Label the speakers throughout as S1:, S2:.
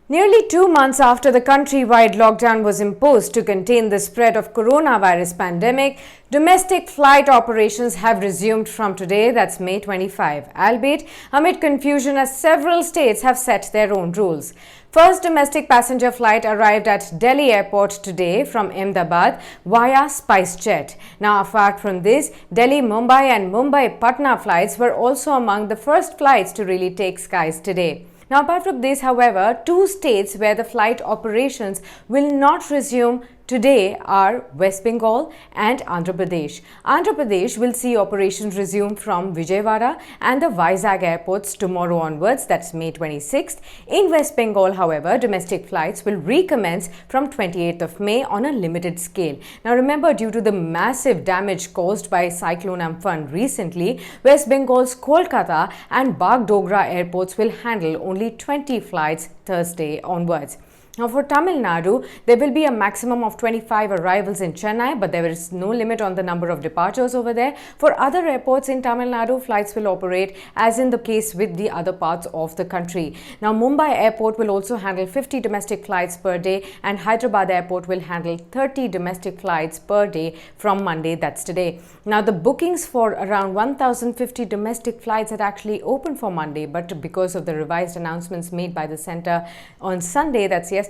S1: Nearly 2 months after the countrywide lockdown was imposed to contain the spread of coronavirus pandemic, domestic flight operations have resumed from today, that's May 25, albeit amid confusion as several states have set their own rules. First domestic passenger flight arrived at Delhi airport today from Ahmedabad via SpiceJet. Now, apart from this, Delhi-Mumbai and Mumbai-Patna flights were also among the first flights to really take skies today. Now, apart from this, however, two states where the flight operations will not resume today are West Bengal and Andhra Pradesh. Andhra Pradesh will see operations resume from Vijayawada and the Vizag airports tomorrow onwards, that's May 26th. In West Bengal, however, domestic flights will recommence from 28th of May on a limited scale. Now, remember, due to the massive damage caused by Cyclone Amphan recently, West Bengal's Kolkata and Bagdogra airports will handle only 20 flights Thursday onwards. Now, for Tamil Nadu, there will be a maximum of 25 arrivals in Chennai, but there is no limit on the number of departures over there. For other airports in Tamil Nadu, flights will operate as in the case with the other parts of the country. Now, Mumbai Airport will also handle 50 domestic flights per day, and Hyderabad Airport will handle 30 domestic flights per day from Monday, that's today. Now, the bookings for around 1,050 domestic flights had actually opened for Monday, but because of the revised announcements made by the centre on Sunday, that's yesterday,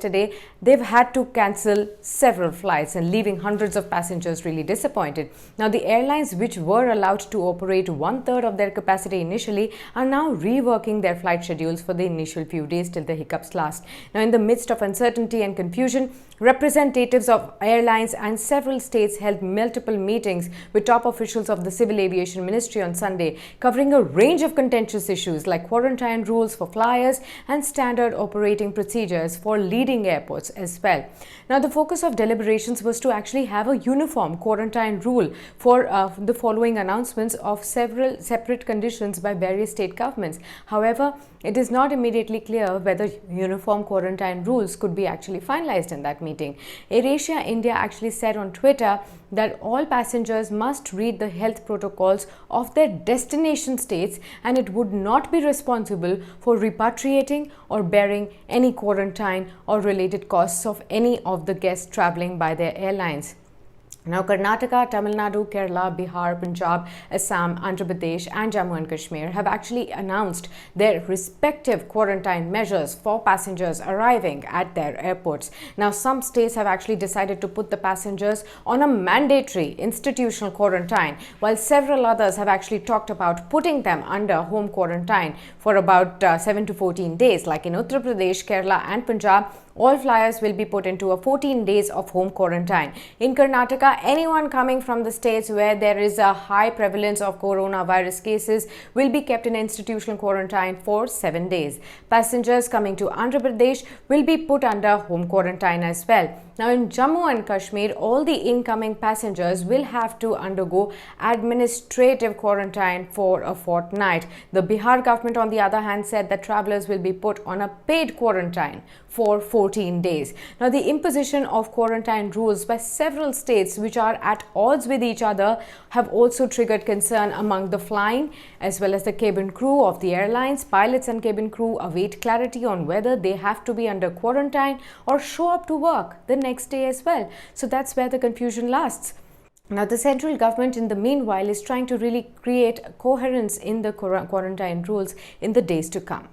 S1: they've had to cancel several flights and leaving hundreds of passengers really disappointed. Now, the airlines which were allowed to operate 1/3 of their capacity initially are now reworking their flight schedules for the initial few days till the hiccups last. Now, in the midst of uncertainty and confusion, representatives of airlines and several states held multiple meetings with top officials of the Civil Aviation Ministry on Sunday, covering a range of contentious issues like quarantine rules for flyers and standard operating procedures for leading airports as well. Now, the focus of deliberations was to actually have a uniform quarantine rule for the following announcements of several separate conditions by various state governments. However, it is not immediately clear whether uniform quarantine rules could be actually finalized in that meeting. AirAsia India actually said on Twitter that all passengers must read the health protocols of their destination states, and it would not be responsible for repatriating or bearing any quarantine or related costs of any of the guests traveling by their airlines. Now, Karnataka, Tamil Nadu, Kerala, Bihar, Punjab, Assam, Andhra Pradesh and Jammu and Kashmir have actually announced their respective quarantine measures for passengers arriving at their airports. Now, some states have actually decided to put the passengers on a mandatory institutional quarantine, while several others have actually talked about putting them under home quarantine for about 7 to 14 days. Like in Uttar Pradesh, Kerala and Punjab, all flyers will be put into a 14 days of home quarantine. In Karnataka, anyone coming from the states where there is a high prevalence of coronavirus cases will be kept in institutional quarantine for 7 days. Passengers coming to Andhra Pradesh will be put under home quarantine as well. Now, in Jammu and Kashmir, all the incoming passengers will have to undergo administrative quarantine for a fortnight. The Bihar government, on the other hand, said that travelers will be put on a paid quarantine for 14 days. Now, the imposition of quarantine rules by several states which are at odds with each other have also triggered concern among the flying as well as the cabin crew of the airlines. Pilots and cabin crew await clarity on whether they have to be under quarantine or show up to work the next day as well. So that's where the confusion lasts. Now, the central government in the meanwhile is trying to really create coherence in the quarantine rules in the days to come.